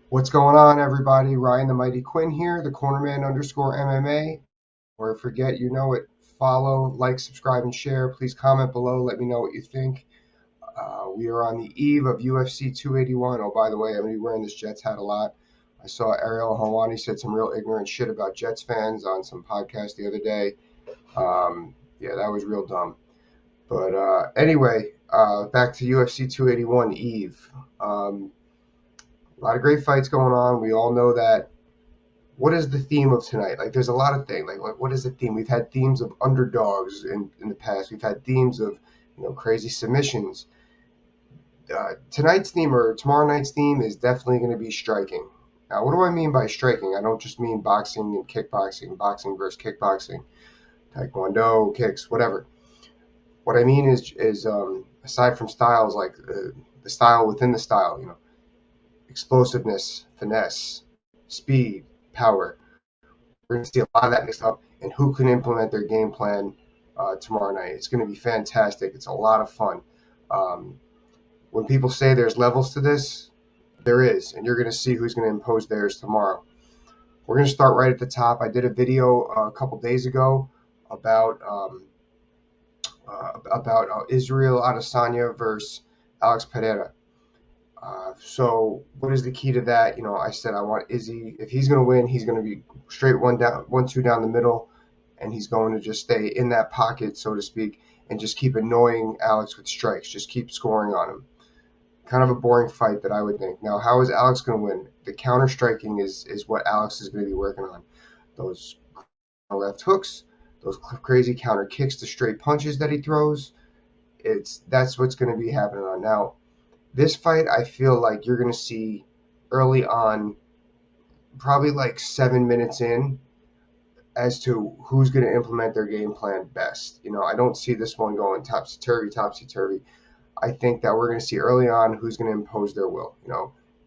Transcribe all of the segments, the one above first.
What's going on, everybody? Ryan the Mighty Quinn here, the cornerman underscore MMA. Or forget, you know it. Follow, like, subscribe, and share. Please comment below. Let me know what you think. We are on the eve of UFC 281. Oh, by the way, I'm going to be wearing this Jets hat a lot. I saw Ariel Helwani said some real ignorant shit about Jets fans on some podcast the other day. Yeah, that was real dumb. But anyway, back to UFC 281 Eve. A lot of great fights going on. We all know that. What is the theme of tonight? Like, there's a lot of things. Like, what is the theme? We've had themes of underdogs in the past. We've had themes of, crazy submissions. Tonight's theme or tomorrow night's theme is definitely going to be striking. Now, what do I mean by striking? I don't just mean boxing and kickboxing, boxing versus kickboxing, taekwondo, kicks, whatever. What I mean is aside from styles, like the style within the style, explosiveness, finesse, speed, power. We're going to see a lot of that mixed up, and who can implement their game plan tomorrow night. It's going to be fantastic. It's a lot of fun. Um, when people say there's levels to this, there is, and you're going to see who's going to impose theirs tomorrow. We're going to start right at the top. I did a video a couple days ago about Israel Adesanya versus Alex Pereira. So what is the key to that? I said I want Izzy. If he's going to win, he's going to be straight one down, 1-2 down the middle, and he's going to just stay in that pocket, so to speak, and just keep annoying Alex with strikes. Just keep scoring on him. Kind of a boring fight that I would think. Now, how is Alex going to win? The counter striking is what Alex is going to be working on. Those left hooks, those crazy counter kicks, the straight punches that he throws. That's what's going to be happening on now. This fight, I feel like you're going to see early on, probably like 7 minutes in, as to who's going to implement their game plan best. I don't see this one going topsy-turvy. I think that we're going to see early on who's going to impose their will.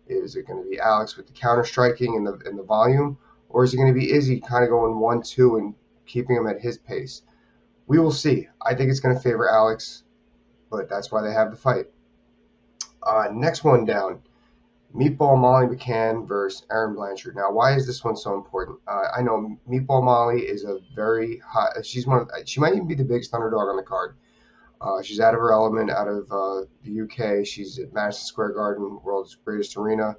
Is it going to be Alex with the counter striking and the volume, or is it going to be Izzy kind of going 1-2 and keeping him at his pace? We will see. I think it's going to favor Alex, but that's why they have the fight. Next one down, Meatball Molly McCann versus Erin Blanchard. Now, why is this one so important? I know Meatball Molly is a very hot. She might even be the biggest underdog on the card. She's out of her element, out of the UK. She's at Madison Square Garden, world's greatest arena.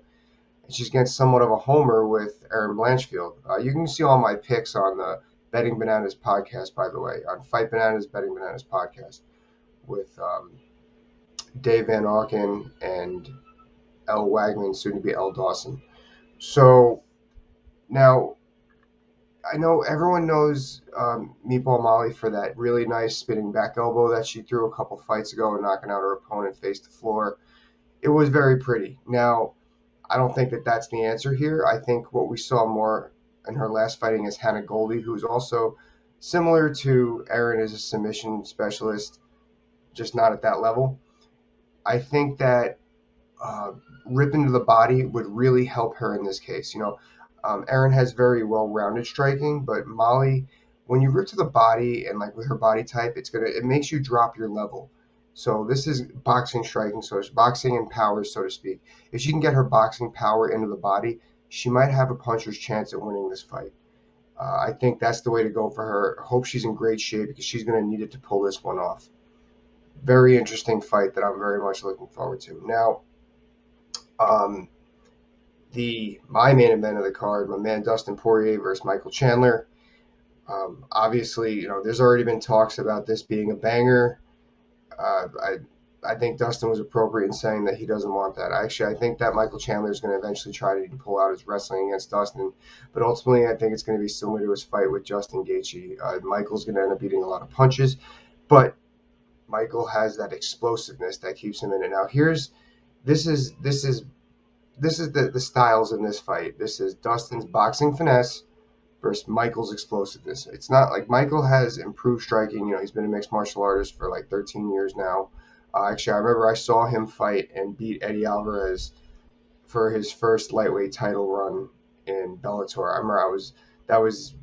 And she's against somewhat of a homer with Erin Blanchfield. You can see all my picks on the Betting Bananas podcast, by the way, on Fight Bananas, Betting Bananas podcast with Dave Van Auken and L. Wagman, soon to be L. Dawson. So now I know everyone knows Meatball Molly for that really nice spinning back elbow that she threw a couple fights ago and knocking out her opponent face to floor. It was very pretty. Now, I don't think that that's the answer here. I think what we saw more in her last fighting is Hannah Goldie, who's also similar to Erin as a submission specialist, just not at that level. I think that ripping to the body would really help her in this case. Erin has very well-rounded striking, but Molly, when you rip to the body and like with her body type, it makes you drop your level. So this is boxing striking, so it's boxing and power, so to speak. If she can get her boxing power into the body, she might have a puncher's chance at winning this fight. I think that's the way to go for her. I hope she's in great shape because she's going to need it to pull this one off. Very interesting fight that I'm very much looking forward to. Now, um, my main event of the card, my man Dustin Poirier versus Michael Chandler. Obviously, there's already been talks about this being a banger. I think Dustin was appropriate in saying that he doesn't want that. Actually, I think that Michael Chandler is going to eventually try to pull out his wrestling against Dustin, but ultimately I think it's going to be similar to his fight with Justin Gaethje. Michael's going to end up eating a lot of punches, but Michael has that explosiveness that keeps him in it. Now, this is the styles in this fight. This is Dustin's boxing finesse versus Michael's explosiveness. It's not like Michael has improved striking. He's been a mixed martial artist for like 13 years now. Actually, I remember I saw him fight and beat Eddie Alvarez for his first lightweight title run in Bellator. I remember that was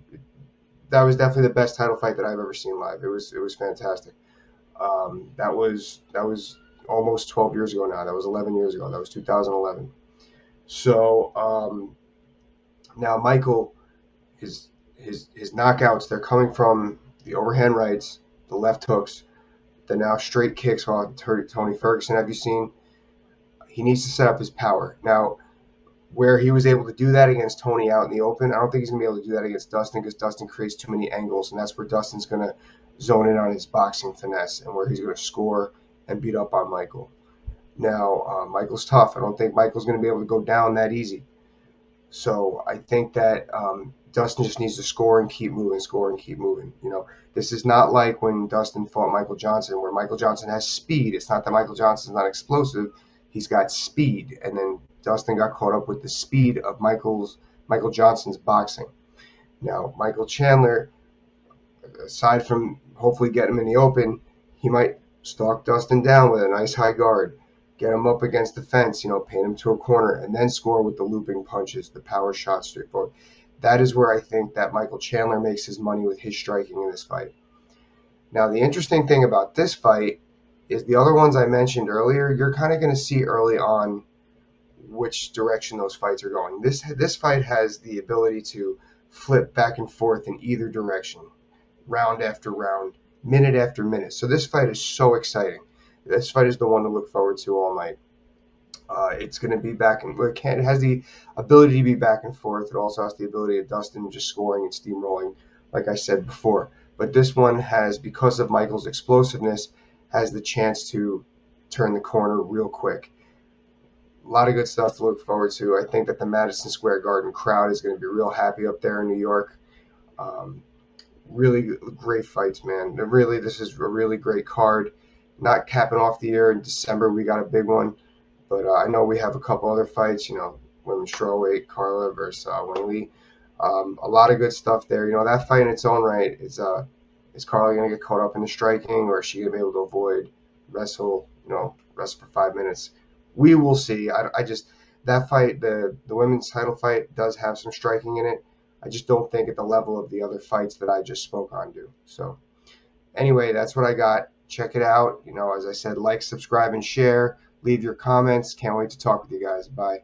definitely the best title fight that I've ever seen live. It was fantastic. That was almost 12 years ago now. That was 11 years ago. That was 2011. So now Michael, his knockouts, they're coming from the overhand rights, the left hooks, the now straight kicks. While Tony Ferguson, have you seen? He needs to set up his power now. Where he was able to do that against Tony out in the open, I don't think he's gonna be able to do that against Dustin, because Dustin creates too many angles, and that's where Dustin's gonna zone in on his boxing finesse and where he's gonna score and beat up on Michael. Now, Michael's tough. I don't think Michael's gonna be able to go down that easy. So I think that Dustin just needs to score and keep moving, score and keep moving. This is not like when Dustin fought Michael Johnson, where Michael Johnson has speed. It's not that Michael Johnson's not explosive; he's got speed, and then Dustin got caught up with the speed of Michael Johnson's boxing. Now, Michael Chandler, aside from hopefully getting him in the open, he might stalk Dustin down with a nice high guard, get him up against the fence, paint him to a corner, and then score with the looping punches, the power shots, straightforward. That is where I think that Michael Chandler makes his money with his striking in this fight. Now, the interesting thing about this fight is the other ones I mentioned earlier, you're kind of going to see early on which direction those fights are going. This fight has the ability to flip back and forth in either direction, round after round, minute after minute. So this fight is so exciting. This fight is the one to look forward to all night. It's going to be back and it has the ability to be back and forth. It also has the ability of Dustin just scoring and steamrolling, like I said before. But this one has, because of Michael's explosiveness, has the chance to turn the corner real quick. A lot of good stuff to look forward to. I think that the Madison Square Garden crowd is going to be real happy up there in New York. Um, Really great fights, man. Really, this is a really great card. Not capping off the year in December, we got a big one. But I know we have a couple other fights, women's strawweight, Carla versus Wang Lee. A lot of good stuff there. That fight in its own right is Carla going to get caught up in the striking, or is she going to be able to avoid wrestle for 5 minutes? We will see. I just, that fight, the women's title fight, does have some striking in it. I just don't think at the level of the other fights that I just spoke on do. So anyway, that's what I got. Check it out. As I said, like, subscribe, and share. Leave your comments. Can't wait to talk with you guys. Bye.